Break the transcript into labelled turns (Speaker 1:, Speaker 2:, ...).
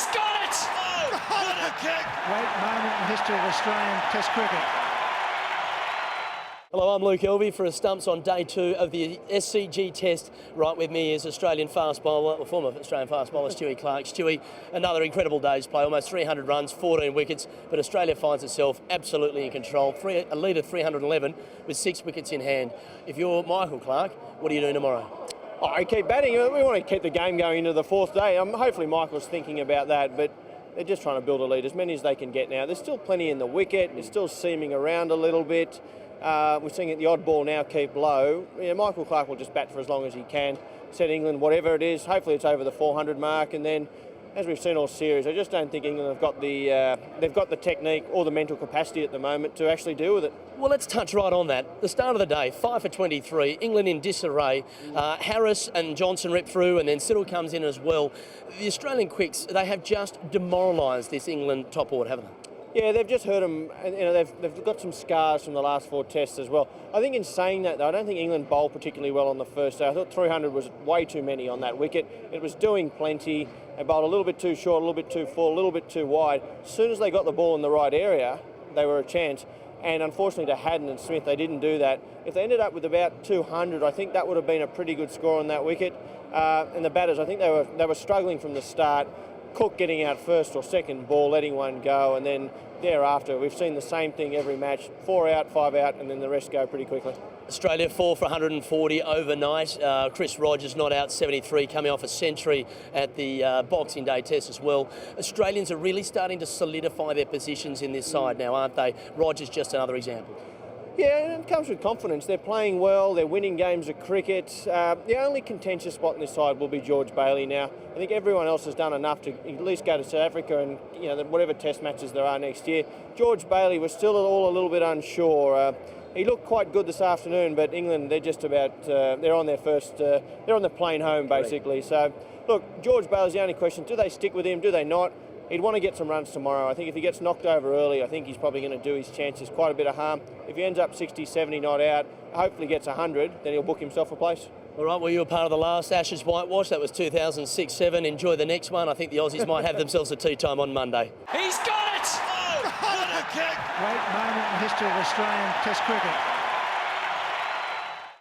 Speaker 1: He's got it!
Speaker 2: Oh, what a kick!
Speaker 3: Great moment in the history of Australian Test cricket.
Speaker 4: Hello, I'm Luke Elvy for a Stumps on day 2 of the SCG Test. Right with me is Australian fast bowler, or former Australian fast bowler, Stuart Clark. Stewie, another incredible day's play, almost 300 runs, 14 wickets, but Australia finds itself absolutely in control. A lead of 311 with 6 wickets in hand. If you're Michael Clark, what are you doing tomorrow?
Speaker 5: I keep batting. We want to keep the game going into the 4th day. Hopefully Michael's thinking about that, but they're just trying to build a lead, as many as they can get now. There's still plenty in the wicket. It's still seaming around a little bit. We're seeing the odd ball now keep low. Yeah, Michael Clark will just bat for as long as he can. Set England whatever it is. Hopefully it's over the 400 mark, and then, as we've seen all series, I just don't think England have got the technique or the mental capacity at the moment to actually deal with it.
Speaker 4: Well, let's touch right on that. The start of the day, 5 for 23, England in disarray. Harris and Johnson rip through, and then Siddle comes in as well. The Australian quicks, they have just demoralised this England top order, haven't they?
Speaker 5: Yeah, they've just hurt them. You know, they've got some scars from the last 4 tests as well. I think in saying that, though, I don't think England bowled particularly well on the first day. I thought 300 was way too many on that wicket. It was doing plenty. They bowled a little bit too short, a little bit too full, a little bit too wide. As soon as they got the ball in the right area, they were a chance. And unfortunately to Haddon and Smith, they didn't do that. If they ended up with about 200, I think that would have been a pretty good score on that wicket. And the batters, I think they were struggling from the start. Cook getting out first or second ball, letting one go, and then thereafter we've seen the same thing every match: 4 out, 5 out, and then the rest go pretty quickly.
Speaker 4: Australia 4 for 140 overnight. Chris Rogers not out 73, coming off a century at the Boxing Day Test as well. Australians are really starting to solidify their positions in this side now, aren't they? Rogers just another example.
Speaker 5: Yeah, it comes with confidence. They're playing well, they're winning games of cricket. The only contentious spot in this side will be George Bailey now. I think everyone else has done enough to at least go to South Africa and, you know, whatever test matches there are next year. George Bailey was still all a little bit unsure. He looked quite good this afternoon, but England, they're just about, they're on their first, they're on the plane home basically. So, look, George Bailey's the only question. Do they stick with him? Do they not? He'd want to get some runs tomorrow. I think if he gets knocked over early, I think he's probably going to do his chances quite a bit of harm. If he ends up 60, 70 not out, hopefully gets 100, then he'll book himself a place.
Speaker 4: All right, well, you were part of the last Ashes whitewash. That was 2006-07. Enjoy the next one. I think the Aussies might have themselves a tea time on Monday.
Speaker 1: He's got it!
Speaker 2: Oh, what a kick!
Speaker 3: Great moment in the history of Australian Test cricket.